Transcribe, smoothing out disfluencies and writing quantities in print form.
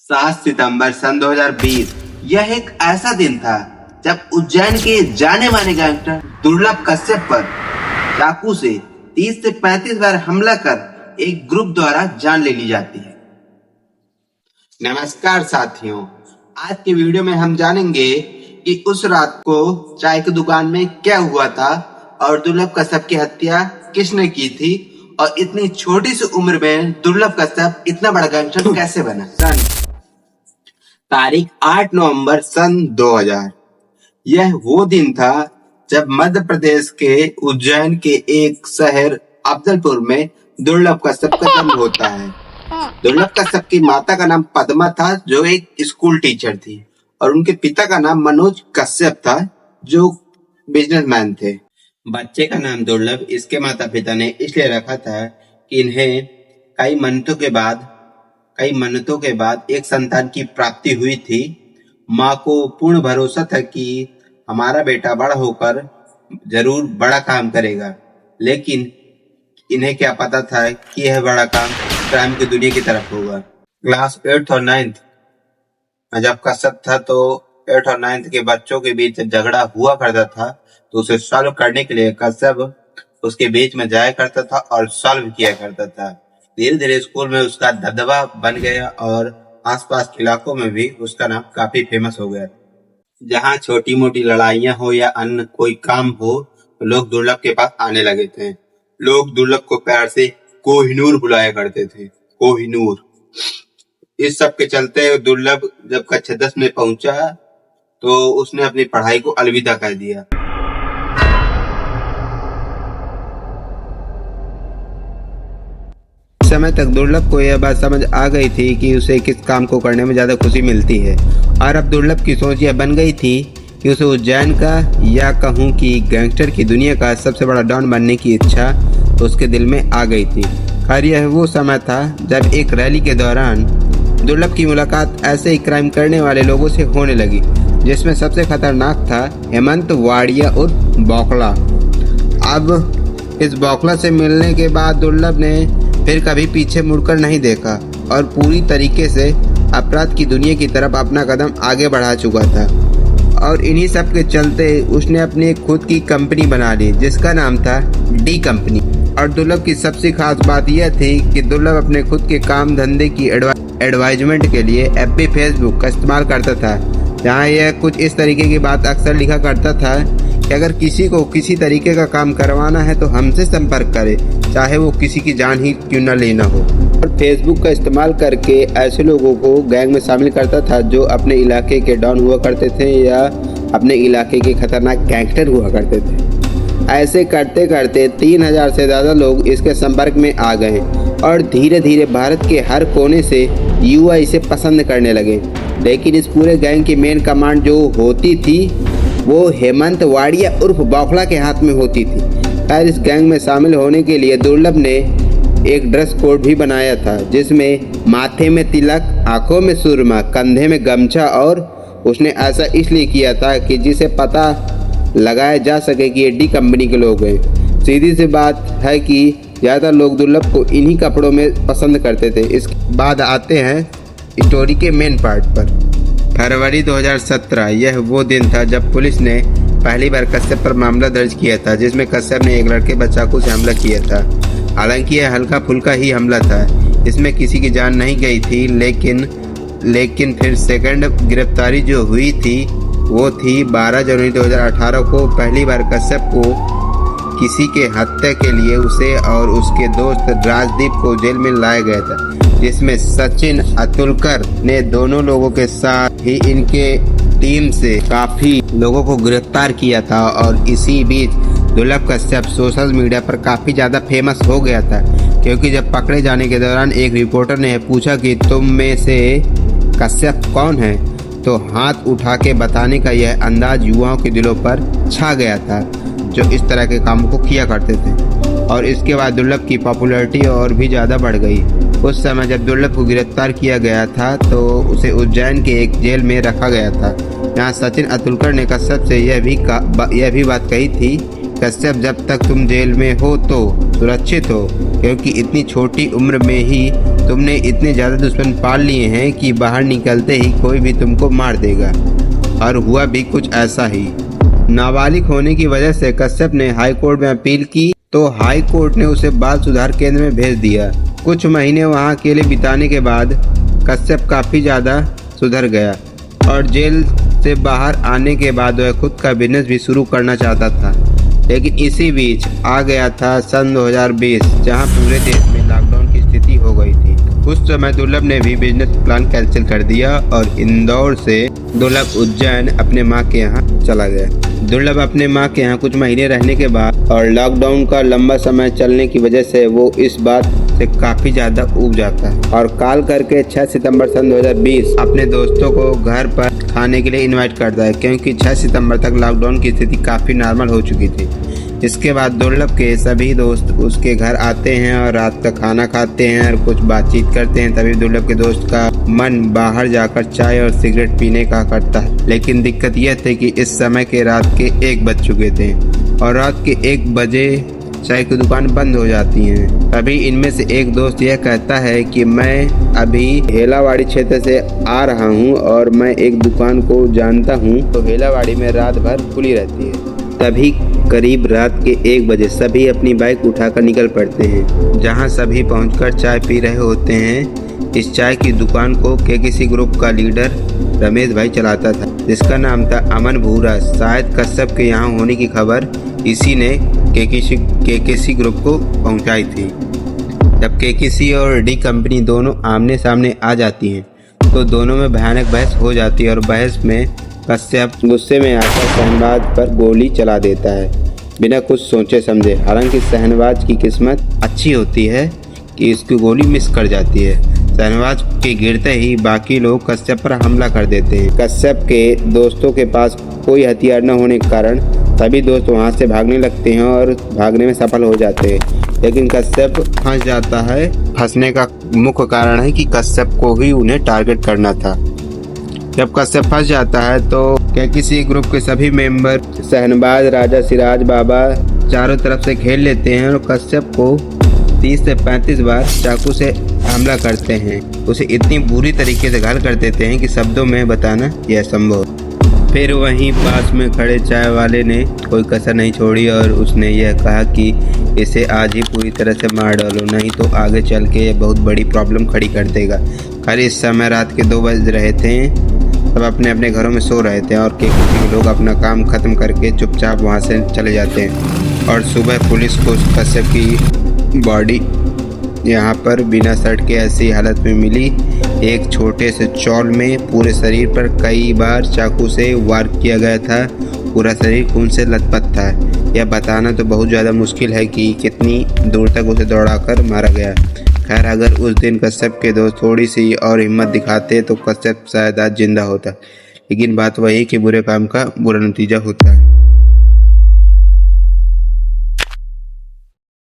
7 सितंबर सन 2020 यह एक ऐसा दिन था जब उज्जैन के जाने माने गैंगस्टर दुर्लभ कश्यप पर चाकू से 30 से 35 बार हमला कर एक ग्रुप द्वारा जान ले ली जाती है। नमस्कार साथियों, आज के वीडियो में हम जानेंगे कि उस रात को चाय की दुकान में क्या हुआ था और दुर्लभ कश्यप की हत्या किसने की थी और इतनी छोटी सी उम्र में दुर्लभ कश्यप इतना बड़ा गैंगस्टर कैसे बना। तारीख 8 नवंबर सन 2000। यह वो दिन था जब मध्य प्रदेश के उज्जैन के एक शहर अफजलपुर में दुर्लभ कश्यप का जन्म होता है। दुर्लभ कश्यप की माता का नाम पद्मा था जो एक स्कूल टीचर थी और उनके पिता का नाम मनोज कश्यप था जो बिजनेसमैन थे। बच्चे का नाम दुर्लभ इसके माता पिता ने इसलिए रखा था कि इन्हें कई मन्नतों के बाद एक संतान की प्राप्ति हुई थी। माँ को पूर्ण भरोसा था कि हमारा बेटा बड़ा होकर जरूर बड़ा काम करेगा, लेकिन इन्हें क्या पता था कि यह बड़ा काम क्राइम की दुनिया की तरफ होगा। क्लास 8th और 9th में जब कश्यप था तो 8th और 9th के बच्चों के बीच झगड़ा हुआ करता था तो उसे सॉल्व करने के लिए कश्यप उसके बीच में जाया करता था और सॉल्व किया करता था। धीरे धीरे स्कूल में उसका दबदबा बन गया और आसपास के इलाकों में भी उसका नाम काफी फेमस हो गया। जहाँ छोटी मोटी लड़ाइयाँ हो या अन्य कोई काम हो तो लोग दुर्लभ के पास आने लगे थे। लोग दुर्लभ को प्यार से कोहिनूर बुलाया करते थे, कोहिनूर। इस सब के चलते दुर्लभ जब कक्षा 10 में पहुंचा तो उसने अपनी पढ़ाई को अलविदा कर दिया। समय तक दुर्लभ को यह बात समझ आ गई थी कि उसे किस काम को करने में ज्यादा खुशी मिलती है और अब दुर्लभ की सोच यह बन गई थी कि उसे उज्जैन का या कहूँ कि गैंगस्टर की दुनिया का सबसे बड़ा डॉन बनने की इच्छा तो उसके दिल में आ गई थी। खैर यह वो समय था जब एक रैली के दौरान दुर्लभ की मुलाकात ऐसे ही क्राइम करने वाले लोगों से होने लगी जिसमें सबसे खतरनाक था हेमंत वाड़िया उर्फ बौखला। अब इस बौखला से मिलने के बाद दुर्लभ ने फिर कभी पीछे मुड़कर नहीं देखा और पूरी तरीके से अपराध की दुनिया की तरफ अपना कदम आगे बढ़ा चुका था और इन्हीं सब के चलते उसने अपनी खुद की कंपनी बना ली जिसका नाम था डी कंपनी। और दुर्लभ की सबसे खास बात यह थी कि दुर्लभ अपने खुद के काम धंधे की एडवाइजमेंट के लिए FB फेसबुक का इस्तेमाल करता था, जहाँ यह कुछ इस तरीके की बात अक्सर लिखा करता था कि अगर किसी को किसी तरीके का काम करवाना है तो हमसे संपर्क करे, चाहे वो किसी की जान ही क्यों न लेना हो। और फेसबुक का इस्तेमाल करके ऐसे लोगों को गैंग में शामिल करता था जो अपने इलाके के डॉन हुआ करते थे या अपने इलाके के खतरनाक गैंगस्टर हुआ करते थे। ऐसे करते करते 3000 से ज़्यादा लोग इसके संपर्क में आ गए और धीरे धीरे भारत के हर कोने से युवा इसे पसंद करने लगे। लेकिन इस पूरे गैंग की मेन कमांड जो होती थी वो हेमंत वाड़िया उर्फ बौखला के हाथ में होती थी। खैर इस गैंग में शामिल होने के लिए दुर्लभ ने एक ड्रेस कोड भी बनाया था जिसमें माथे में तिलक, आंखों में सुरमा, कंधे में गमछा और उसने ऐसा इसलिए किया था कि जिसे पता लगाया जा सके कि ये डी कंपनी के लोग हैं। सीधी सी बात है कि ज़्यादातर लोग दुर्लभ को इन्हीं कपड़ों में पसंद करते थे। इसके बाद आते हैं स्टोरी के मेन पार्ट पर। फरवरी 2017 यह वो दिन था जब पुलिस ने पहली बार कश्यप पर मामला दर्ज किया था जिसमें कश्यप ने एक लड़के पर चाकू से हमला किया था। हालांकि यह हल्का फुल्का ही हमला था, इसमें किसी की जान नहीं गई थी, लेकिन फिर सेकंड गिरफ्तारी जो हुई थी वो थी 12 जनवरी 2018 को। पहली बार कश्यप को किसी के हत्या के लिए उसे और उसके दोस्त राजदीप को जेल में लाया गया था, जिसमें सचिन अतुलकर ने दोनों लोगों के साथ ही इनके टीम से काफी लोगों को गिरफ्तार किया था। और इसी बीच दुर्लभ कश्यप सोशल मीडिया पर काफी ज्यादा फेमस हो गया था क्योंकि जब पकड़े जाने के दौरान एक रिपोर्टर ने पूछा कि तुम में से कश्यप कौन है तो हाथ उठा के बताने का यह अंदाज युवाओं के दिलों पर छा गया था जो इस तरह के कामों को किया करते थे। और इसके बाद दुर्लभ की पॉपुलैरिटी और भी ज़्यादा बढ़ गई। उस समय जब दुर्लभ को गिरफ्तार किया गया था तो उसे उज्जैन के एक जेल में रखा गया था। यहाँ सचिन अतुलकर ने कश्यप से यह भी बात कही थी, कश्यप जब तक तुम जेल में हो तो सुरक्षित हो, क्योंकि इतनी छोटी उम्र में ही तुमने इतने ज़्यादा दुश्मन पाल लिए हैं कि बाहर निकलते ही कोई भी तुमको मार देगा। और हुआ भी कुछ ऐसा ही। नाबालिग होने की वजह से कश्यप ने हाई कोर्ट में अपील की तो हाई कोर्ट ने उसे बाल सुधार केंद्र में भेज दिया। कुछ महीने वहां अकेले बिताने के बाद कश्यप काफ़ी ज़्यादा सुधर गया और जेल से बाहर आने के बाद वह खुद का बिजनेस भी शुरू करना चाहता था। लेकिन इसी बीच आ गया था सन 2020, जहां पूरे देश में लॉकडाउन की स्थिति हो गई थी। उस समय दुर्लभ ने भी बिजनेस प्लान कैंसिल कर दिया और इंदौर से दुर्लभ उज्जैन अपने माँ के यहाँ चला गया। दुर्लभ अपने माँ के यहाँ कुछ महीने रहने के बाद और लॉकडाउन का लंबा समय चलने की वजह से वो इस बात से काफ़ी ज़्यादा ऊब जाता है और कॉल करके 6 सितंबर सन 2020 अपने दोस्तों को घर पर खाने के लिए इनवाइट करता है, क्योंकि 6 सितंबर तक लॉकडाउन की स्थिति काफ़ी नॉर्मल हो चुकी थी। इसके बाद दुर्लभ के सभी दोस्त उसके घर आते हैं और रात का खाना खाते हैं और कुछ बातचीत करते हैं। तभी दुर्लभ के दोस्त का मन बाहर जाकर चाय और सिगरेट पीने का करता है। लेकिन दिक्कत यह थी कि इस समय के रात के 1 बज चुके थे और रात के 1 बजे चाय की दुकान बंद हो जाती है। तभी इनमें से एक दोस्त यह कहता है कि मैं अभी हेलावाड़ी क्षेत्र से आ रहा हूँ और मैं एक दुकान को जानता हूँ, तो हेलावाड़ी में रात भर खुली रहती है। तभी करीब रात के 1 बजे सभी अपनी बाइक उठाकर निकल पड़ते हैं, जहां सभी पहुंचकर चाय पी रहे होते हैं। इस चाय की दुकान को केकेसी ग्रुप का लीडर रमेश भाई चलाता था, जिसका नाम था अमन भूरा। शायद कश्यप के यहाँ होने की खबर इसी ने केकेसी ग्रुप को पहुंचाई थी। जब केकेसी और डी कंपनी दोनों आमने सामने आ जाती हैं तो दोनों में भयानक बहस हो जाती है और बहस में कश्यप गुस्से में आकर शहनवाज पर गोली चला देता है, बिना कुछ सोचे समझे। हालांकि शहनवाज की किस्मत अच्छी होती है कि इसकी गोली मिस कर जाती है। शहनवाज के गिरते ही बाकी लोग कश्यप पर हमला कर देते हैं। कश्यप के दोस्तों के पास कोई हथियार न होने के कारण सभी दोस्त वहां से भागने लगते हैं और भागने में सफल हो जाते हैं। लेकिन कश्यप फंस जाता है। फंसने का मुख्य कारण है कि कश्यप को ही उन्हें टारगेट करना था। जब कश्यप फंस जाता है तो किसी ग्रुप के सभी मेंबर शहनवाज, राजा, सिराज, बाबा चारों तरफ से घेर लेते हैं और कश्यप को 30 से 35 बार चाकू से हमला करते हैं। उसे इतनी बुरी तरीके से घायल कर देते हैं कि शब्दों में बताना यह असंभव। फिर वहीं पास में खड़े चाय वाले ने कोई कसर नहीं छोड़ी और उसने यह कहा कि इसे आज ही पूरी तरह से मार डालो, नहीं तो आगे चल के यह बहुत बड़ी प्रॉब्लम खड़ी कर देगा। खैर इस समय रात के 2 बज रहे थे। सब अपने अपने घरों में सो रहे थे और केकेसी के लोग अपना काम खत्म करके चुपचाप वहां से चले जाते हैं। और सुबह पुलिस को कश्यप की बॉडी यहाँ पर बिना शर्ट के ऐसी हालत में मिली। एक छोटे से चौल में पूरे शरीर पर कई बार चाकू से वार किया गया था। पूरा शरीर खून से लथपथ था। यह बताना तो बहुत ज़्यादा मुश्किल है कि कितनी दूर तक उसे दौड़ाकर मारा गया। खैर अगर उस दिन कश्यप के दोस्त थोड़ी सी और हिम्मत दिखाते तो कश्यप शायद आज जिंदा होता। लेकिन बात वही कि बुरे काम का बुरा नतीजा होता है।